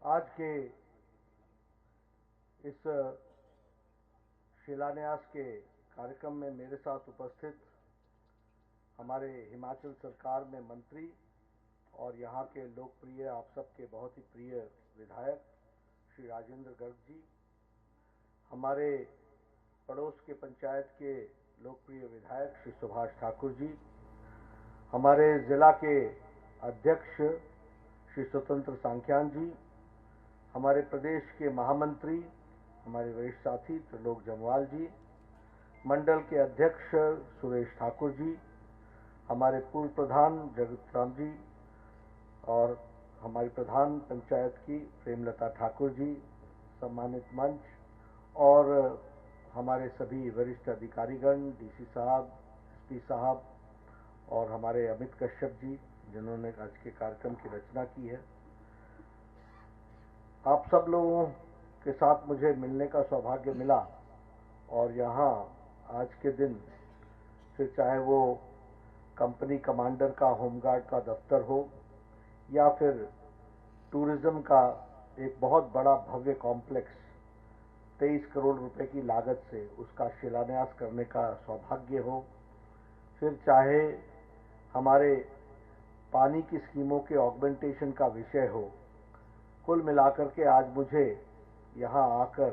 आज के इस शिलान्यास के कार्यक्रम में मेरे साथ उपस्थित हमारे हिमाचल सरकार में मंत्री और यहाँ के लोकप्रिय, आप सबके बहुत ही प्रिय विधायक श्री राजेंद्र गर्ग जी, हमारे पड़ोस के पंचायत के लोकप्रिय विधायक श्री सुभाष ठाकुर जी, हमारे जिला के अध्यक्ष श्री स्वतंत्र सांख्यान जी, हमारे प्रदेश के महामंत्री, हमारे वरिष्ठ साथी त्रिलोक जमवाल जी, मंडल के अध्यक्ष सुरेश ठाकुर जी, हमारे पूर्व प्रधान जगत राम जी और हमारी प्रधान पंचायत की प्रेमलता ठाकुर जी, सम्मानित मंच और हमारे सभी वरिष्ठ अधिकारीगण, डीसी साहब, एसपी साहब और हमारे अमित कश्यप जी, जिन्होंने आज के कार्यक्रम की रचना की है। आप सब लोगों के साथ मुझे मिलने का सौभाग्य मिला और यहाँ आज के दिन फिर चाहे वो कंपनी कमांडर का होमगार्ड का दफ्तर हो या फिर टूरिज्म का एक बहुत बड़ा भव्य कॉम्प्लेक्स 23 करोड़ रुपए की लागत से उसका शिलान्यास करने का सौभाग्य हो, फिर चाहे हमारे पानी की स्कीमों के ऑगमेंटेशन का विषय हो, कुल मिलाकर के आज मुझे यहाँ आकर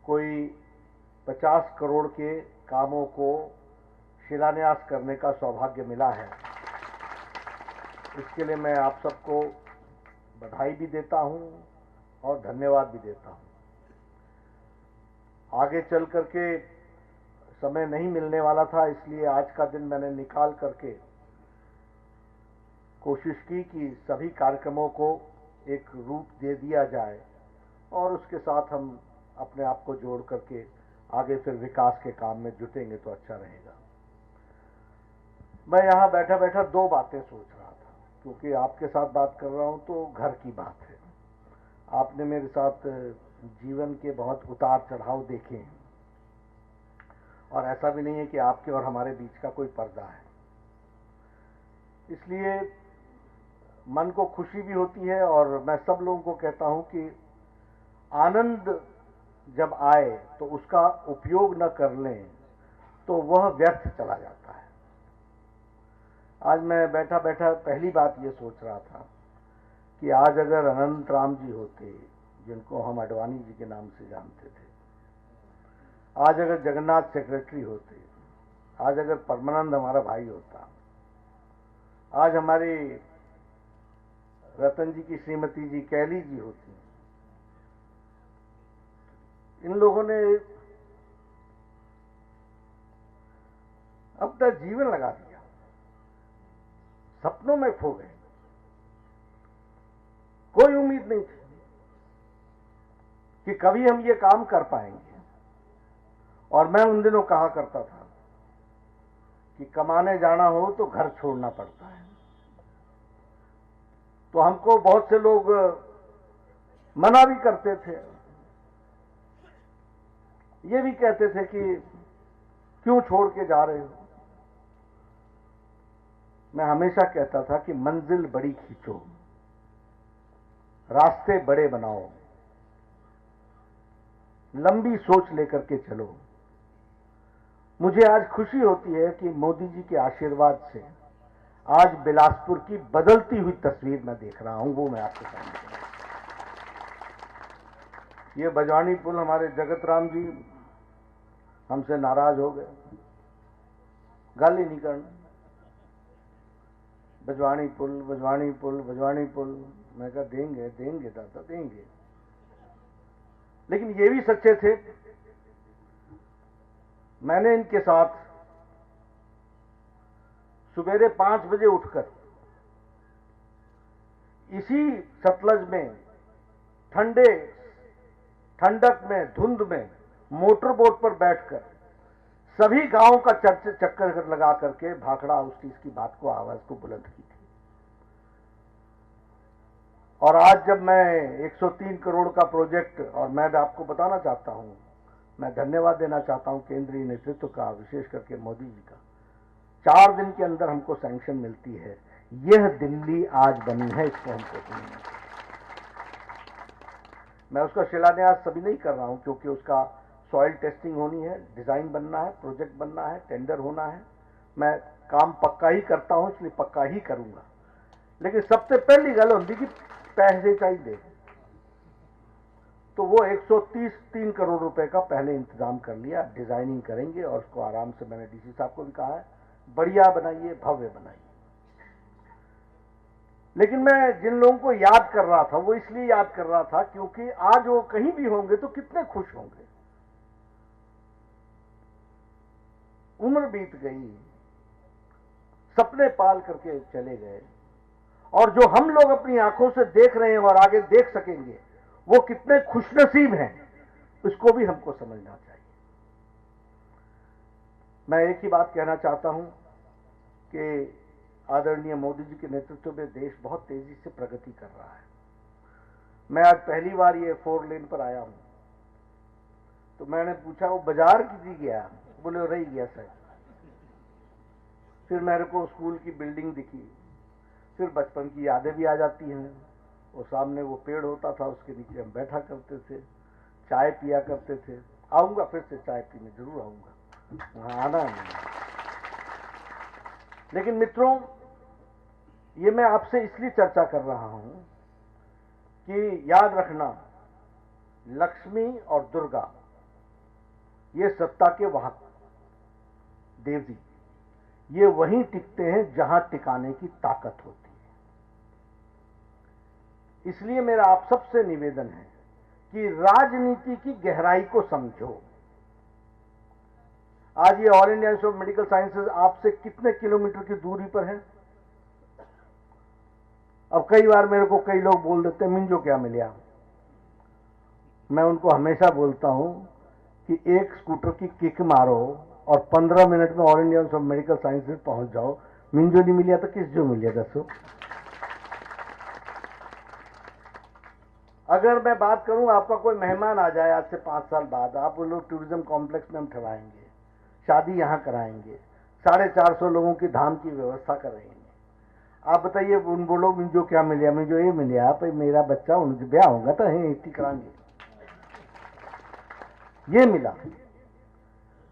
कोई 50 करोड़ के कामों को शिलान्यास करने का सौभाग्य मिला है। इसके लिए मैं आप सबको बधाई भी देता हूँ और धन्यवाद भी देता हूँ। आगे चल करके समय नहीं मिलने वाला था, इसलिए आज का दिन मैंने निकाल करके कोशिश की कि सभी कार्यक्रमों को एक रूप दे दिया जाए और उसके साथ हम अपने आप को जोड़ करके आगे फिर विकास के काम में जुटेंगे तो अच्छा रहेगा। मैं यहाँ बैठा बैठा दो बातें सोच रहा था, क्योंकि आपके साथ बात कर रहा हूँ तो घर की बात है। आपने मेरे साथ जीवन के बहुत उतार चढ़ाव देखे हैं और ऐसा भी नहीं है कि आपके और हमारे बीच का कोई पर्दा है, इसलिए मन को खुशी भी होती है और मैं सब लोगों को कहता हूं कि आनंद जब आए तो उसका उपयोग न कर लें तो वह व्यर्थ चला जाता है। आज मैं बैठा बैठा पहली बात ये सोच रहा था कि आज अगर अनंत राम जी होते, जिनको हम अडवाणी जी के नाम से जानते थे, आज अगर जगन्नाथ सेक्रेटरी होते, आज अगर परमानंद हमारा भाई होता, आज हमारी रतन जी की श्रीमती जी कैली जी होती, इन लोगों ने अपना जीवन लगा दिया, सपनों में खो गए, कोई उम्मीद नहीं थी कि कभी हम ये काम कर पाएंगे। और मैं उन दिनों कहा करता था कि कमाने जाना हो तो घर छोड़ना पड़ता है, तो हमको बहुत से लोग मना भी करते थे, ये भी कहते थे कि क्यों छोड़ के जा रहे हो। मैं हमेशा कहता था कि मंजिल बड़ी खींचो, रास्ते बड़े बनाओ, लंबी सोच लेकर के चलो। मुझे आज खुशी होती है कि मोदी जी के आशीर्वाद से आज बिलासपुर की बदलती हुई तस्वीर मैं देख रहा हूं, वो मैं आपके सामने। ये बजवानी पुल, हमारे जगत राम जी हमसे नाराज हो गए, गाली नहीं करना, बजवानी पुल, बजवानी पुल, बजवानी पुल। मैं कहा देंगे देंगे दादा देंगे, लेकिन ये भी सच्चे थे। मैंने इनके साथ सुबेरे 5 बजे उठकर इसी सतलज में ठंडक में, धुंध में मोटर बोट पर बैठकर सभी गांवों का चक्कर लगा करके भाखड़ा हाउस की इसकी बात को, आवाज को बुलंद की थी। और आज जब मैं 103 करोड़ का प्रोजेक्ट, और मैं आपको बताना चाहता हूं, मैं धन्यवाद देना चाहता हूं केंद्रीय नेतृत्व का, विशेष करके मोदी जी का। 4 दिन के अंदर हमको सैंक्शन मिलती है। यह दिल्ली आज बनी है, इसको हमको मैं उसका शिलान्यास सभी नहीं कर रहा हूं, क्योंकि उसका सॉइल टेस्टिंग होनी है, डिजाइन बनना है, प्रोजेक्ट बनना है, टेंडर होना है। मैं काम पक्का ही करता हूं, इसलिए पक्का ही करूंगा। लेकिन सबसे पहली गल होती कि पैसे चाहिए, तो वो 133 करोड़ रुपए का पहले इंतजाम कर लिया। डिजाइनिंग करेंगे और उसको आराम से, मैंने डीसी साहब को भी कहा है, बढ़िया बनाइए, भव्य बनाइए। लेकिन मैं जिन लोगों को याद कर रहा था, वो इसलिए याद कर रहा था क्योंकि आज वो कहीं भी होंगे तो कितने खुश होंगे। उम्र बीत गई, सपने पाल करके चले गए, और जो हम लोग अपनी आंखों से देख रहे हैं और आगे देख सकेंगे, वो कितने खुशनसीब हैं, इसको भी हमको समझना चाहिए। मैं एक ही बात कहना चाहता हूं कि आदरणीय मोदी जी के नेतृत्व में देश बहुत तेजी से प्रगति कर रहा है। मैं आज पहली बार ये 4 लेन पर आया हूं, तो मैंने पूछा वो बाजार किसी गया, बोले रही गया सर। फिर मेरे को स्कूल की बिल्डिंग दिखी, फिर बचपन की यादें भी आ जाती हैं। वो सामने वो पेड़ होता था, उसके नीचे हम बैठा करते थे, चाय पिया करते थे। आऊंगा फिर से चाय पीने, जरूर आऊंगा, वहां आना नहीं। लेकिन मित्रों, ये मैं आपसे इसलिए चर्चा कर रहा हूं कि याद रखना, लक्ष्मी और दुर्गा ये सत्ता के वाहक देवी, ये वहीं टिकते हैं जहां टिकाने की ताकत होती है। इसलिए मेरा आप सबसे निवेदन है कि राजनीति की गहराई को समझो। आज ये all India institute of medical sciences आपसे कितने किलोमीटर की दूरी पर है? अब कई बार मेरे को कई लोग बोल देते हैं, मिंजो क्या मिला। मैं उनको हमेशा बोलता हूं कि एक स्कूटर की किक मारो और 15 मिनट में all India institute of medical sciences पहुंच जाओ। मिंजो नहीं मिलिया तो किस जो मिलिया दसो। अगर मैं बात करूं, आपका कोई मेहमान आ जाए आज से 5 साल बाद, आप बोलो टूरिज्म कॉम्प्लेक्स में हम ठहराएंगे, शादी यहां कराएंगे, 450 लोगों की धाम की व्यवस्था करेंगे। आप बताइए, उन बोलो मुझे क्या मिलिया, मुझे ये मिलिया, आप मेरा बच्चा उनसे ब्याह होगा तो है इतनी कराएंगे, ये मिला।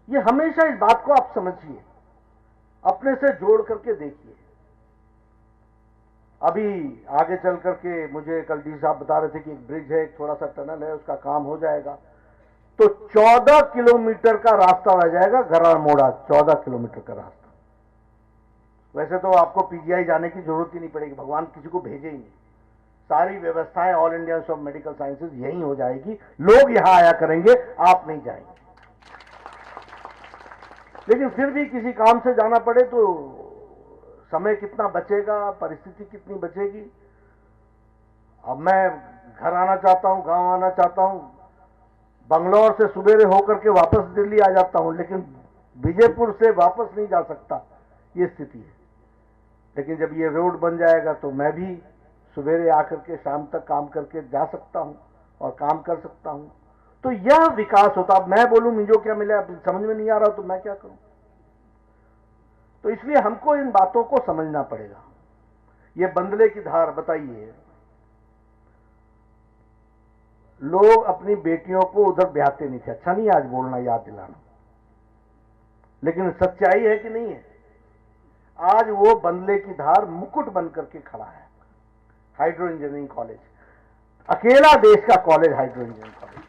ये हमेशा इस बात को आप समझिए, अपने से जोड़ करके देखिए। अभी आगे चल करके मुझे कल डी साहब बता रहे थे कि एक ब्रिज है, एक थोड़ा सा टनल है, उसका काम हो जाएगा तो 14 किलोमीटर का रास्ता रह जाएगा, गराड़ मोड़ा 14 किलोमीटर का रास्ता। वैसे तो आपको पीजीआई जाने की जरूरत ही नहीं पड़ेगी, भगवान किसी को भेजे ही नहीं। सारी व्यवस्थाएं all India institute of medical sciences यही हो जाएगी, लोग यहां आया करेंगे, आप नहीं जाएंगे। लेकिन फिर भी किसी काम से जाना पड़े तो समय कितना बचेगा, परिस्थिति कितनी बचेगी। अब मैं घर आना चाहता हूं, गांव आना चाहता हूं, बंगलौर से सुबेरे होकर के वापस दिल्ली आ जाता हूं, लेकिन विजयपुर से वापस नहीं जा सकता, ये स्थिति है। लेकिन जब ये रोड बन जाएगा तो मैं भी सुबेरे आकर के शाम तक काम करके जा सकता हूं और काम कर सकता हूं। तो यह विकास होता। अब मैं बोलूं मुझे क्या मिला, समझ में नहीं आ रहा तो मैं क्या करूं। तो इसलिए हमको इन बातों को समझना पड़ेगा। ये बंदले की धार, बताइए, लोग अपनी बेटियों को उधर ब्याहते नहीं थे। अच्छा नहीं आज बोलना, याद दिलाना, लेकिन सच्चाई है कि नहीं है। आज वो बंदले की धार मुकुट बन करके खड़ा है। हाइड्रो इंजीनियरिंग कॉलेज, अकेला देश का कॉलेज हाइड्रो इंजीनियरिंग कॉलेज।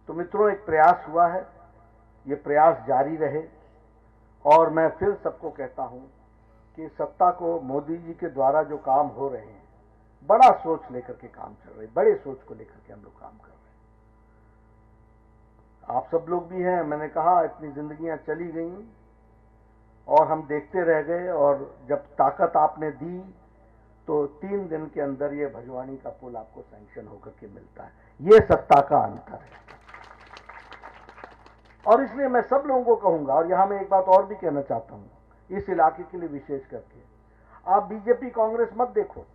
तो मित्रों, एक प्रयास हुआ है, ये प्रयास जारी रहे। और मैं फिर सबको कहता हूं कि सत्ता को, मोदी जी के द्वारा जो काम हो रहे हैं, बड़ा सोच लेकर के काम चल रहे, बड़े सोच को लेकर के हम लोग काम कर रहे हैं। आप सब लोग भी हैं। मैंने कहा इतनी जिंदगियां चली गई और हम देखते रह गए, और जब ताकत आपने दी तो 3 दिन के अंदर ये भजवानी का पुल आपको सैंक्शन होकर के मिलता है। ये सत्ता का अंतर है। और इसलिए मैं सब लोगों को कहूंगा, और यहां मैं एक बात और भी कहना चाहता हूं इस इलाके के लिए विशेष करके, आप बीजेपी कांग्रेस मत देखो,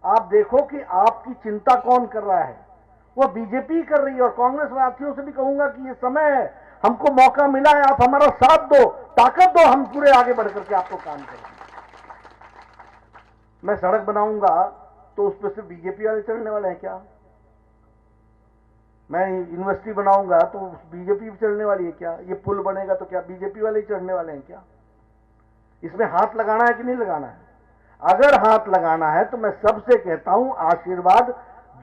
आप देखो कि आपकी चिंता कौन कर रहा है। वो बीजेपी कर रही है। और कांग्रेस साथियों से भी कहूंगा कि ये समय है, हमको मौका मिला है, आप हमारा साथ दो, ताकत दो, हम पूरे आगे बढ़ करके आपको काम करेंगे। मैं सड़क बनाऊंगा तो उस पर सिर्फ बीजेपी वाले चढ़ने वाले हैं क्या? मैं यूनिवर्सिटी बनाऊंगा तो बीजेपी चढ़ने वाली है क्या? ये पुल बनेगा तो क्या बीजेपी वाले ही चढ़ने वाले हैं क्या? इसमें हाथ लगाना है कि नहीं लगाना है? अगर हाथ लगाना है तो मैं सबसे कहता हूं, आशीर्वाद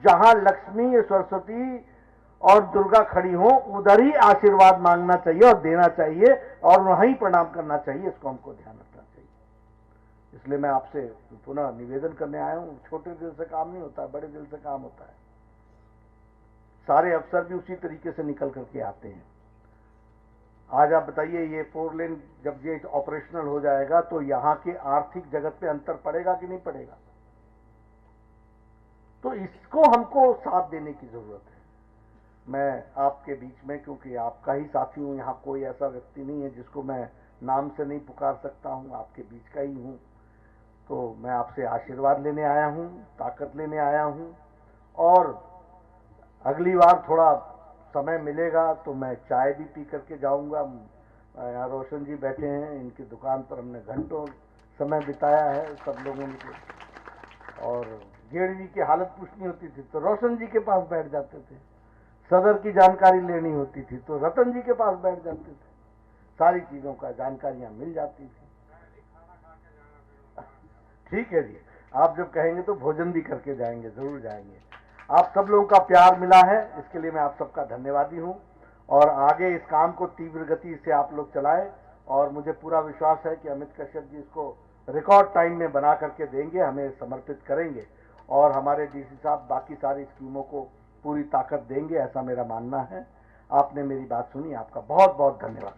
जहां लक्ष्मी, सरस्वती और दुर्गा खड़ी हो, उधर ही आशीर्वाद मांगना चाहिए और देना चाहिए और वहीं प्रणाम करना चाहिए। इसको हमको ध्यान रखना चाहिए। इसलिए मैं आपसे पुनः निवेदन करने आया हूं। छोटे दिल से काम नहीं होता है, बड़े दिल से काम होता है। सारे अफसर भी उसी तरीके से निकल करके आते हैं। आज आप बताइए, ये 4 लेन जब ये ऑपरेशनल हो जाएगा तो यहां के आर्थिक जगत पे अंतर पड़ेगा कि नहीं पड़ेगा? तो इसको हमको साथ देने की जरूरत है। मैं आपके बीच में, क्योंकि आपका ही साथी हूं, यहां कोई ऐसा व्यक्ति नहीं है जिसको मैं नाम से नहीं पुकार सकता हूं, आपके बीच का ही हूं। तो मैं आपसे आशीर्वाद लेने आया हूं, ताकत लेने आया हूं। और अगली बार थोड़ा समय मिलेगा तो मैं चाय भी पी करके जाऊंगा। यहाँ रोशन जी बैठे हैं, इनकी दुकान पर हमने घंटों समय बिताया है सब लोगों ने। और गेड़ जी की हालत पूछनी होती थी तो रोशन जी के पास बैठ जाते थे। सदर की जानकारी लेनी होती थी तो रतन जी के पास बैठ जाते थे। सारी चीजों का जानकारियां मिल जाती थी। ठीक है जी, आप जब कहेंगे तो भोजन भी करके जाएंगे, जरूर जाएंगे। आप सब लोगों का प्यार मिला है, इसके लिए मैं आप सबका धन्यवादी हूं। और आगे इस काम को तीव्र गति से आप लोग चलाएं। और मुझे पूरा विश्वास है कि अमित कश्यप जी इसको रिकॉर्ड टाइम में बना करके देंगे, हमें समर्पित करेंगे। और हमारे डीसी साहब बाकी सारी स्कीमों को पूरी ताकत देंगे, ऐसा मेरा मानना है। आपने मेरी बात सुनी, आपका बहुत बहुत धन्यवाद।